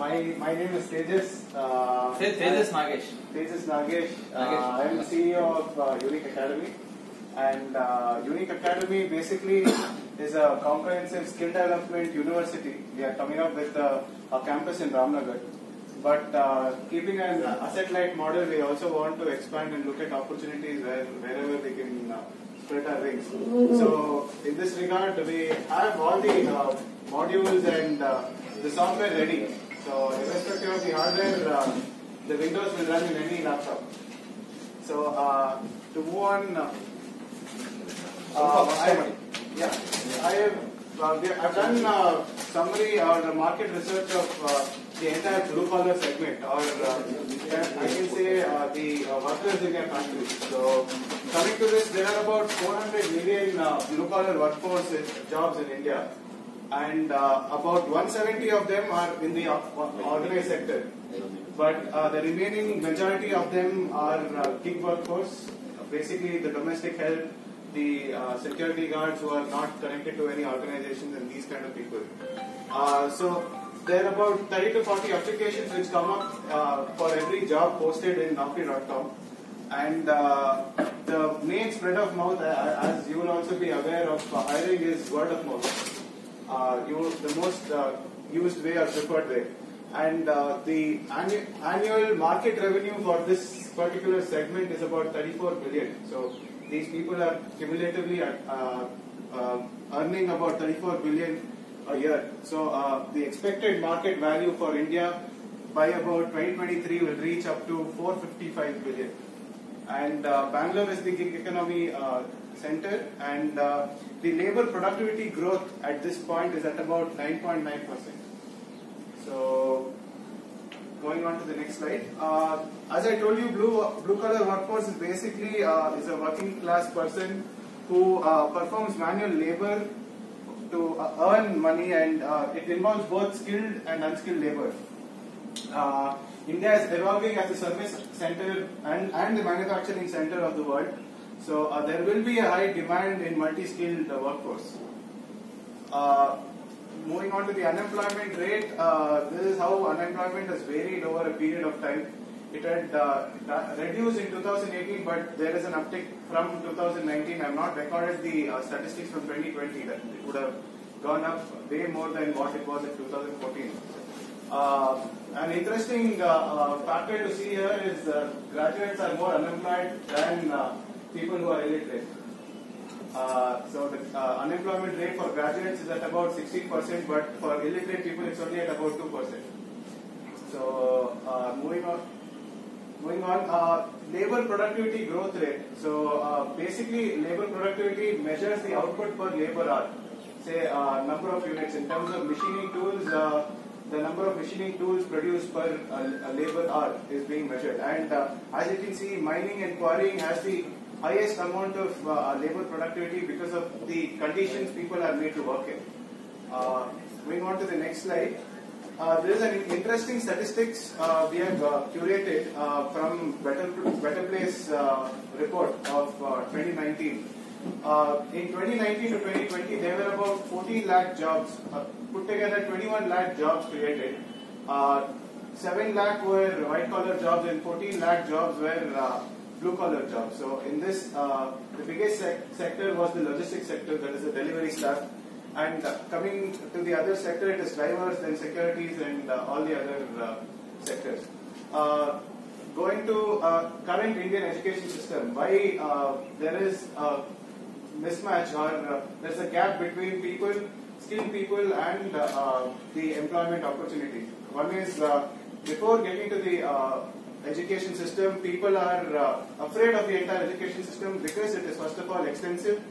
My name is Tejas. Tejas Nagesh. Tejas Nagesh. I am the CEO of Unique Academy, and Unique Academy basically is a comprehensive skill development university. We are coming up with a campus in Ramnagar, but keeping an asset-light model, we also want to expand and look at opportunities wherever we can spread our wings. So in this regard, we have all the modules and the software ready. So irrespective of the hardware, the Windows will run in any laptop. So to move on, I've done summary or the market research of the entire blue collar segment, or I can say the workers in their country. So coming to this, there are about 400 million blue collar workforce jobs in India, and about 170 of them are in the organized sector. But the remaining majority of them are gig workforce, basically the domestic help, the security guards who are not connected to any organizations, and these kind of people. So there are about 30 to 40 applications which come up for every job posted in Naukri.com. And the main spread of mouth, as you will also be aware of, hiring is word of mouth. The most used way or preferred way. And the annual market revenue for this particular segment is about 34 billion. So these people are cumulatively earning about 34 billion a year. So the expected market value for India by about 2023 will reach up to 455 billion. And Bangalore is the gig economy center, and the labor productivity growth at this point is at about 9.9%. So going on to the next slide. As I told you, blue collar workforce is basically is a working class person who performs manual labor to earn money, and it involves both skilled and unskilled labor. India is evolving as a service center and the manufacturing center of the world. So there will be a high demand in multi-skilled workforce. Moving on to the unemployment rate, this is how unemployment has varied over a period of time. It had reduced in 2018, but there is an uptick from 2019. I have not recorded the statistics from 2020. That it would have gone up way more than what it was in 2014. An interesting factor to see here is graduates are more unemployed than people who are illiterate. So the unemployment rate for graduates is at about 16%, but for illiterate people it's only at about 2%. So moving on, labor productivity growth rate. So basically, labor productivity measures the output per labor hour. Say number of units in terms of machining tools. The number of machining tools produced per labor hour is being measured, and as you can see, mining and quarrying has the highest amount of labor productivity because of the conditions people are made to work in. Moving on to the next slide. There is an interesting statistics we have curated from Better Place report of 2019. In 2019 to 2020, there were about 14 lakh jobs, put together 21 lakh jobs created. 7 lakh were white collar jobs and 14 lakh jobs were blue collar jobs. So in this, the biggest sector was the logistics sector, that is the delivery staff. And coming to the other sector, it is drivers, then securities, and all the other sectors. Going to current Indian education system, why there is a mismatch, or there's a gap between people, skilled people, and the employment opportunity. One is before getting to the education system, people are afraid of the entire education system because it is first of all extensive.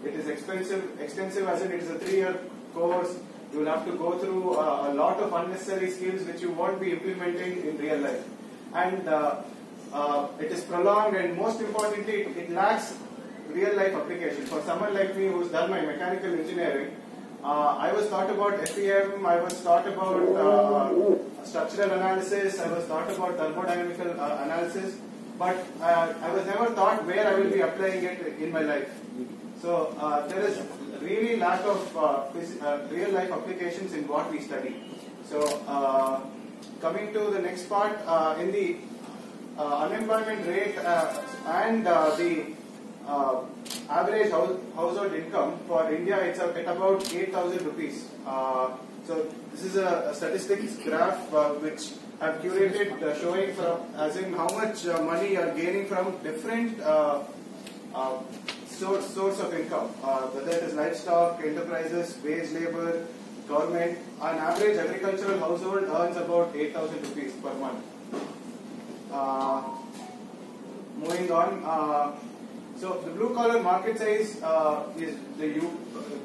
It is expensive as in it is a 3-year course. You will have to go through a lot of unnecessary skills which you won't be implementing in real life. And it is prolonged, and most importantly, it lacks real life application. For someone like me who's done my mechanical engineering, I was taught about FEM, I was taught about structural analysis, I was taught about thermodynamical analysis, but I was never taught where I will be applying it in my life. So there is really lack of real life applications in what we study. So coming to the next part, in the unemployment rate and the average household income for India, it's at about 8,000 rupees. So this is a statistics graph which I've curated showing from as in how much money you are gaining from different source of income, whether it is livestock, enterprises, wage labor, government. On average, agricultural household earns about 8,000 rupees per month. Moving on, so the blue collar market size is the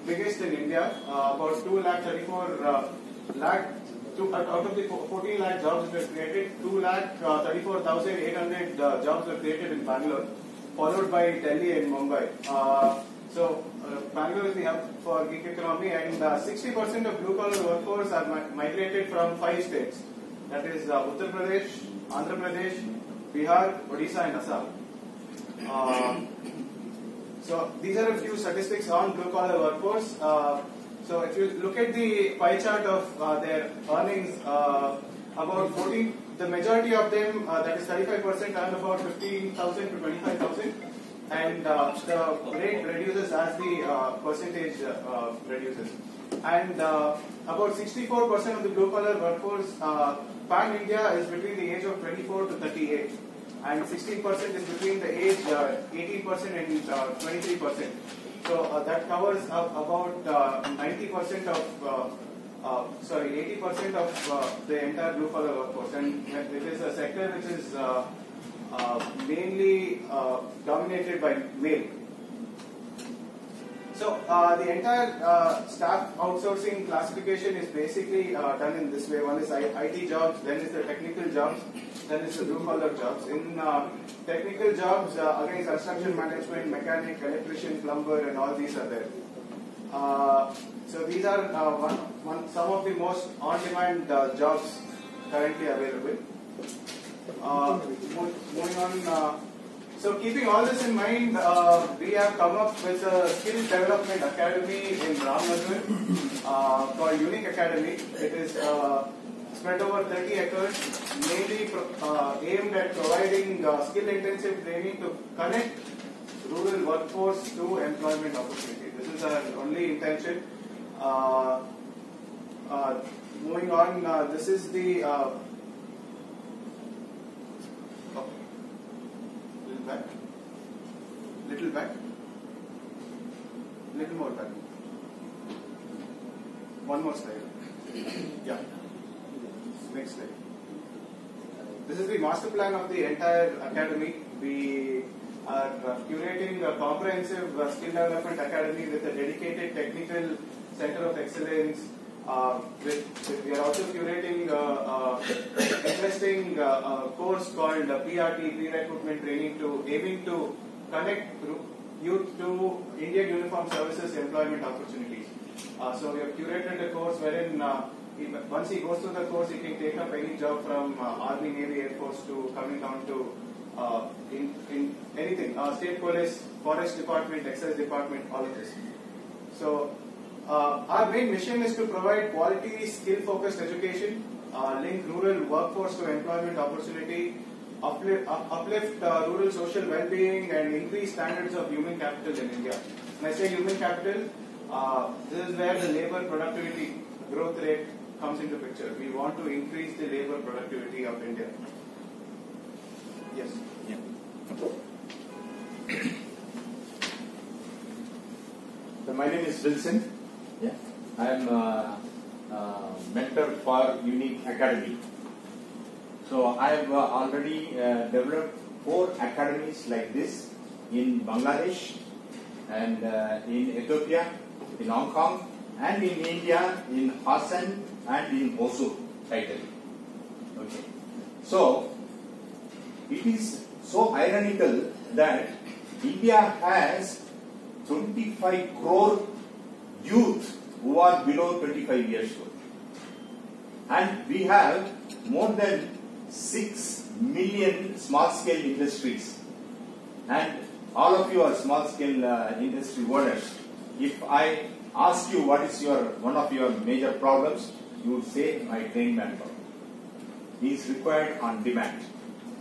biggest in India, about 2,34,000 lakh. Out of the 14 lakh jobs that were created, 2,34,800 jobs were created in Bangalore, followed by Delhi and Mumbai. So Bangalore is the hub for gig economy, and 60% of blue collar workforce are migrated from 5 states. That is Uttar Pradesh, Andhra Pradesh, Bihar, Odisha, and Assam. So these are a few statistics on blue collar workforce. So if you look at the pie chart of their earnings, about 14, the majority of them, that is 35%, earn about 15,000 to 25,000, and the rate reduces as the percentage reduces. And about 64% of the blue collar workforce pan India is between the age of 24 to 38, and 16% is between the age 18% and 23%. So that covers about 90% of 80% of the entire blue collar workforce, and it is a sector which is mainly dominated by male. So the entire staff outsourcing classification is basically done in this way. One is IT jobs, then is the technical jobs, then is the blue collar jobs. In technical jobs, again construction management, mechanic, electrician, plumber, and all these are there. So these are some of the most on-demand jobs currently available. Moving on. So keeping all this in mind, we have come up with a skill development academy in Ramnagar called Unique Academy. It is spread over 30 acres, mainly aimed at providing skill-intensive training to connect rural workforce to employment opportunity. This is our only intention. Moving on, this is the little back, little more back. One more slide. Yeah. Next slide. This is the master plan of the entire academy. We are curating a comprehensive skill development academy with a dedicated technical center of excellence. We are also curating interesting course called PRT, Pre-Recruitment Training, aiming to connect youth to Indian Uniform Services employment opportunities. So we have curated a course wherein once he goes through the course, he can take up any job from Army, Navy, Air Force to coming down to in anything, state police, forest department, excise department, all of this. So our main mission is to provide quality, skill-focused education, link rural workforce to employment opportunity, uplift rural social well-being, and increase standards of human capital in India. When I say human capital, this is where the labor productivity growth rate comes into picture. We want to increase the labor productivity of India. Yes. Yeah. So my name is Wilson. Yeah. I am mentor for Unique Academy. So I have already developed 4 academies like this in Bangladesh and in Ethiopia, in Hong Kong, and in India, in Hassan and in Hosur title. Okay. So it is so ironical that India has 25 crore youth who are below 25 years old, and we have more than 6 million small scale industries, and all of you are small scale industry owners. If I ask you what is one of your major problems, you would say my trained manpower. is required on demand.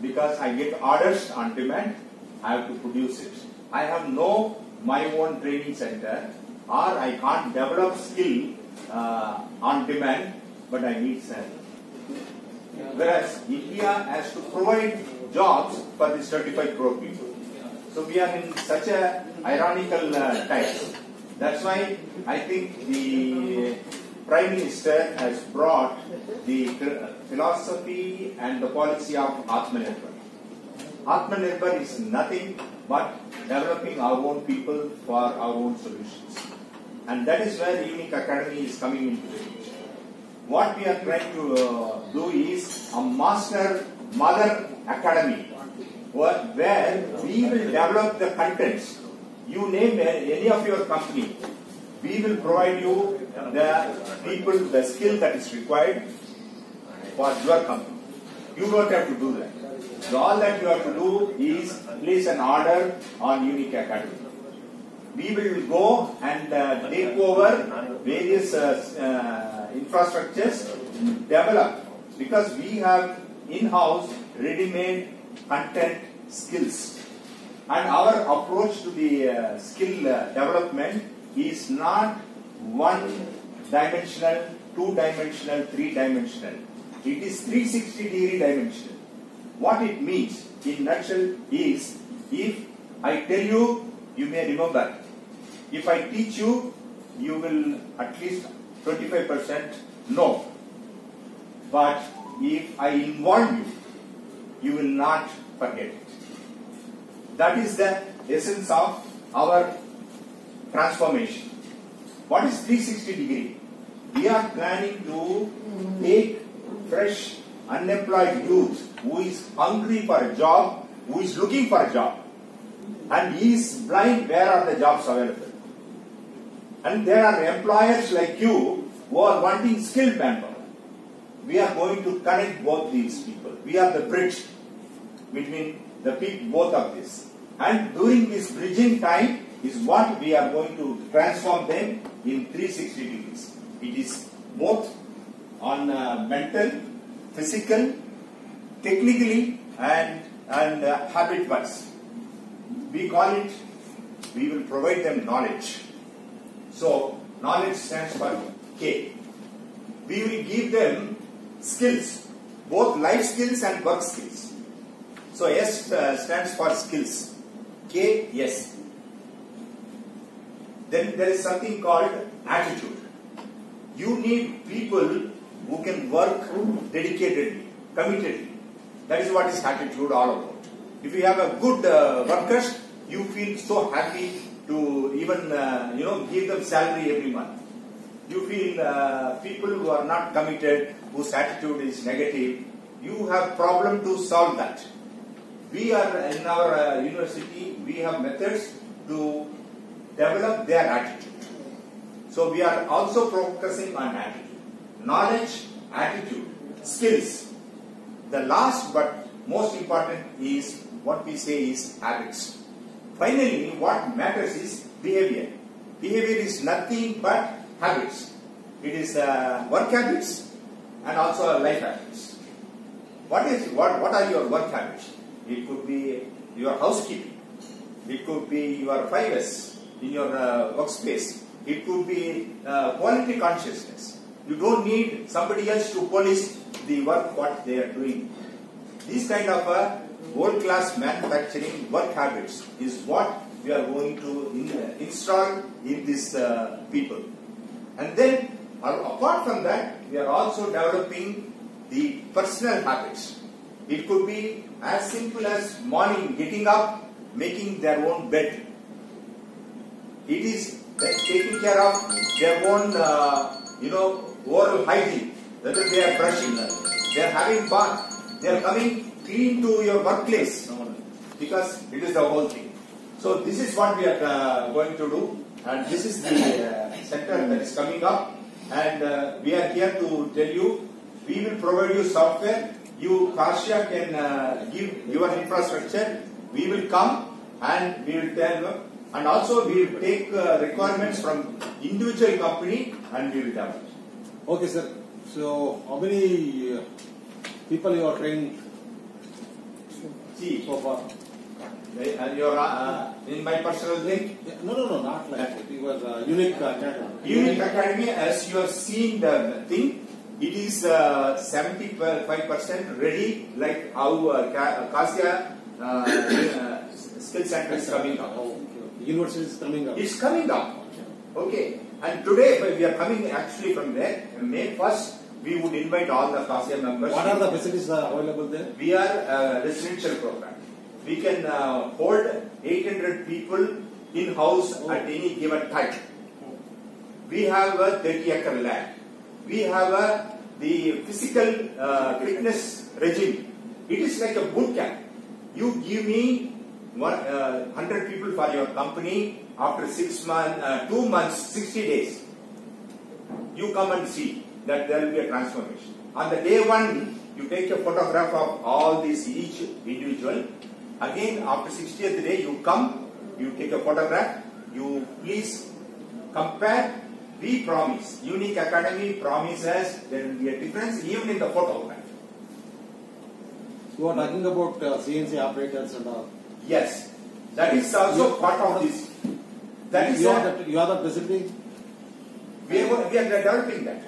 Because I get orders on demand, I have to produce it. I have no my own training center, or I can't develop skill on demand, but I need salary. Whereas India has to provide jobs for these 35 crore people. So we are in such a ironical times. That's why I think the Prime Minister has brought the philosophy and the policy of Atmanirbhar. Atmanirbhar is nothing but developing our own people for our own solutions. And that is where Unique Academy is coming into the picture. What we are trying to do is a master mother academy where we will develop the contents. You name any of your company, we will provide you the people, the skill that is required for your company. You don't have to do that. So all that you have to do is place an order on Unique Academy. We will go and take over various infrastructures, develop, because we have in-house ready-made content skills. And our approach to the skill development is not one-dimensional, two-dimensional, three-dimensional. It is 360-degree dimensional. What it means in nutshell is, if I tell you, you may remember. If I teach you, you will at least 25% know. But if I involve you, you will not forget it. That is the essence of our transformation. What is 360 degree? We are planning to take fresh, unemployed youth who is hungry for a job, who is looking for a job, and he is blind where are the jobs available. And there are employers like you who are wanting skilled manpower. We are going to connect both these people. We are the bridge between the people, both of this. And during this bridging time is what we are going to transform them in 360 degrees. It is both on mental, physical, technically, and habit-wise. We call it, we will provide them knowledge. So, knowledge stands for K. We will give them skills, both life skills and work skills. So, S stands for skills. K, yes. Then there is something called attitude. You need people who can work dedicatedly, committedly. That is what is attitude all about. If you have a good workers, you feel so happy to even give them salary every month. You feel people who are not committed, whose attitude is negative, you have problem to solve that. We are in our university, we have methods to develop their attitude. So we are also focusing on attitude. Knowledge, attitude, skills. The last but most important is what we say is habits. Finally, what matters is behavior. Behavior is nothing but habits. It is work habits and also life habits. What are your work habits? It could be your housekeeping. It could be your 5S in your workspace. It could be quality consciousness. You don't need somebody else to police the work what they are doing. These kind of world-class manufacturing work habits is what we are going to install in these people. And then, apart from that, we are also developing the personal habits. It could be as simple as morning getting up, making their own bed. It is taking care of their own, oral hygiene. Whether they are brushing, they are having bath, they are coming clean to your workplace, because it is the whole thing. So this is what we are going to do, and this is the center that is coming up, and we are here to tell you, we will provide you software. You, Karshia, can give your infrastructure. We will come and we will tell you, and also we will take requirements from individual company and we will develop. Okay, sir. So, how many people you are training See, so far? you're in my personal thing. No, not like that. It was unique academy. Unique Academy, as you have seen the thing, it is 75% ready, like how Kasia Skill Center is coming up. Oh, okay. University is coming up. It's coming up. Okay. And today we are coming actually from there. May 1st, we would invite all the Kasia members. What are the facilities available there? We are a residential program. We can hold 800 people in-house at any given time. We have a 30-acre land. We have the physical fitness regime. It is like a boot camp. You give me 100 people for your company. After 6 months, 2 months, 60 days, you come and see that there will be a transformation. On the day one, you take a photograph of all these each individual. Again, after 60th day, you come, you take a photograph. You please compare. We promise. Unique Academy promises there will be a difference even in the photograph. You are talking about CNC operators and all. Yes, that is also part of this. That is you are the facility. we are developing that.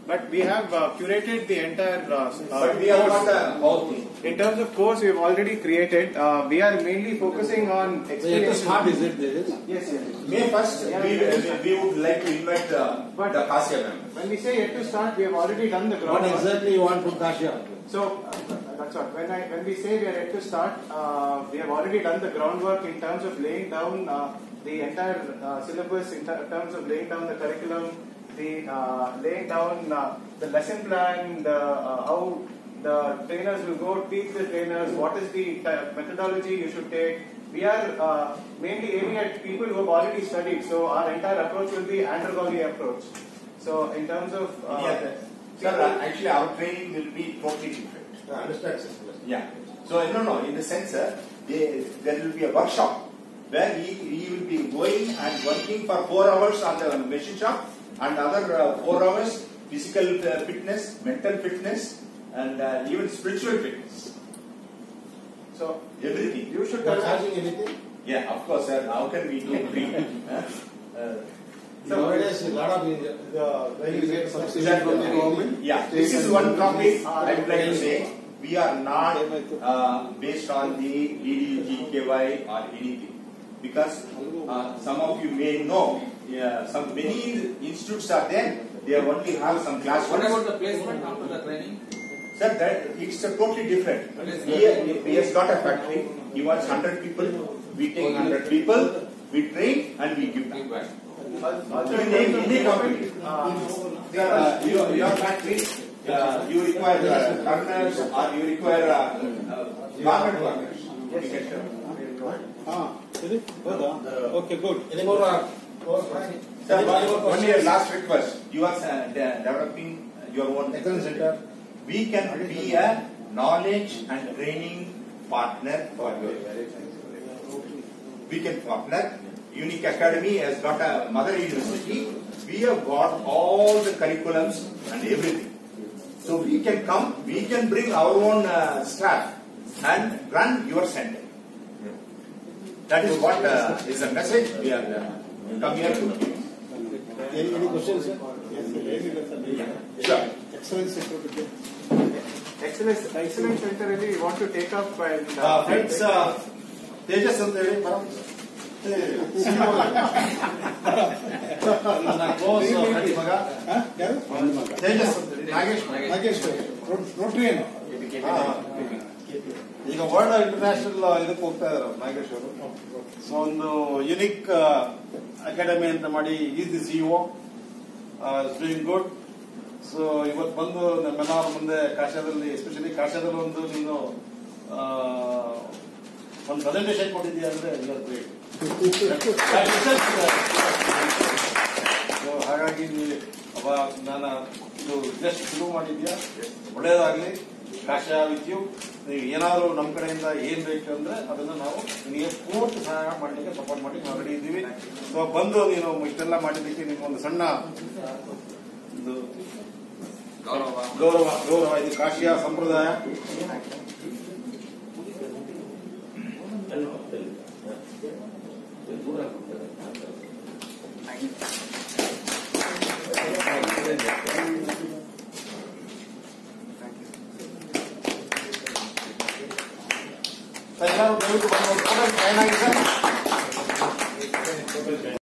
But we have curated the entire But we have got the whole thing. In terms of course, we have already created. We are mainly focusing on So you have to experience. start, is it there? Yes. May 1st, we would like to invite the Kasia members. When we say yet to start, we have already done the What groundwork. exactly you want from Kasia? So that's what. When we say we are yet to start, we have already done the groundwork in terms of laying down the entire syllabus, in terms of laying down the curriculum, the laying down the lesson plan, how the trainers will go teach the trainers, what is the methodology you should take. We are mainly aiming at people who have already studied, so our entire approach will be andragogy approach. So in terms of Sir, actually our training will be totally different. I understand, sir. Yeah. So no, in the sense, there will be a workshop where he will be going and working for 4 hours on the machine shop and other 4 hours physical fitness, mental fitness, and even spiritual fitness. so Everything. you should You are charging anything? Yeah, of course, sir. How can we do free? So nowadays, a lot of you get subsidy That- from the government. Yeah, this is one topic I would like to say. We are not based on the EDUGKY or anything. Because some of you may know, many institutes are there, they only have some classrooms. What about the placement after the training? Sir, that it's totally different. He has got a factory, he wants 100 people, we take 100 people, we train and we give back. also You in name terms of any company. Your factory, you require learners or you require garment workers. We can tell. Okay, good. Any more? Sir, only a last request. You are developing your own Excellence Center. We can be a knowledge and training partner for you. We can partner. Unique Academy has got a mother university. We have got all the curriculums and everything. So we can come, we can bring our own staff and run your center. That is what is the message we are come here to give. Any questions, sir? Yeah. Sure. Excellence Center. excellence center really we want to take up and Friends, Tejas ಅಂತ ಹೇಳಿ ನನ್ನ close friend ಮಗ ತೇಜಸ್ ಅಂತ ಹೇಳಿ Nagesh notary ಏನು ಈಗ world international ಇದಕ್ಕೆ ಹೋಗ್ತಾ ಇದಾರೆ ನಾಗೇಶ್ ಅವರು. ಸೊ ಒಂದು ಯುನಿಕ್ ಅಕಾಡೆಮಿ ಅಂತ ಮಾಡಿ is the CEO doing good. So ಇವತ್ತು ಬಂದು ನಮ್ಮೆಲ್ಲರ ಮುಂದೆ ಕಾಶ್ಯದಲ್ಲಿ ಎಸ್ಪೆಷಲಿ ಕಾಶ್ಯದಲ್ಲಿ ಒಂದು ನೀನು ಒಂದು ಪ್ರೆಸೆಂಟೇಷನ್ ಕೊಟ್ಟಿದ್ದೀಯ ಅಂದ್ರೆ ಹಾಗಾಗಿ ನಾನು ಇದು ಜಸ್ಟ್ ಶುರು ಮಾಡಿದ್ಯಾ, ಒಳ್ಳೇದಾಗ್ಲಿ. ಕಾಶ್ಯ ವಿತ್ ಯು. ನೀವು ಏನಾದ್ರು ನಮ್ಮ ಕಡೆಯಿಂದ ಏನ್ ಬೇಕು ಅಂದ್ರೆ ಅದನ್ನ ನಾವು ನಿಮಗೆ ಪೂರ್ತಿ ಸಹಾಯ ಮಾಡಲಿಕ್ಕೆ ಸಪೋರ್ಟ್ ಮಾಡಿ ನಾವು ರೆಡಿ ಇದ್ದೀವಿ. ಸೊ ಬಂದು ನೀನು ಇಷ್ಟೆಲ್ಲ ಮಾಡಿದ್ದಕ್ಕೆ ನಿಮ್ಗೊಂದು ಸಣ್ಣ ಒಂದು ಗೌರವ ಇದು ಕಾಶಿಯ ಸಂಪ್ರದಾಯ. ಎಲ್ಲರೂ ದಯವಿಟ್ಟು ಬಂದು ಜಾಯ್ನ್ ಆಗಿ ಸರ್.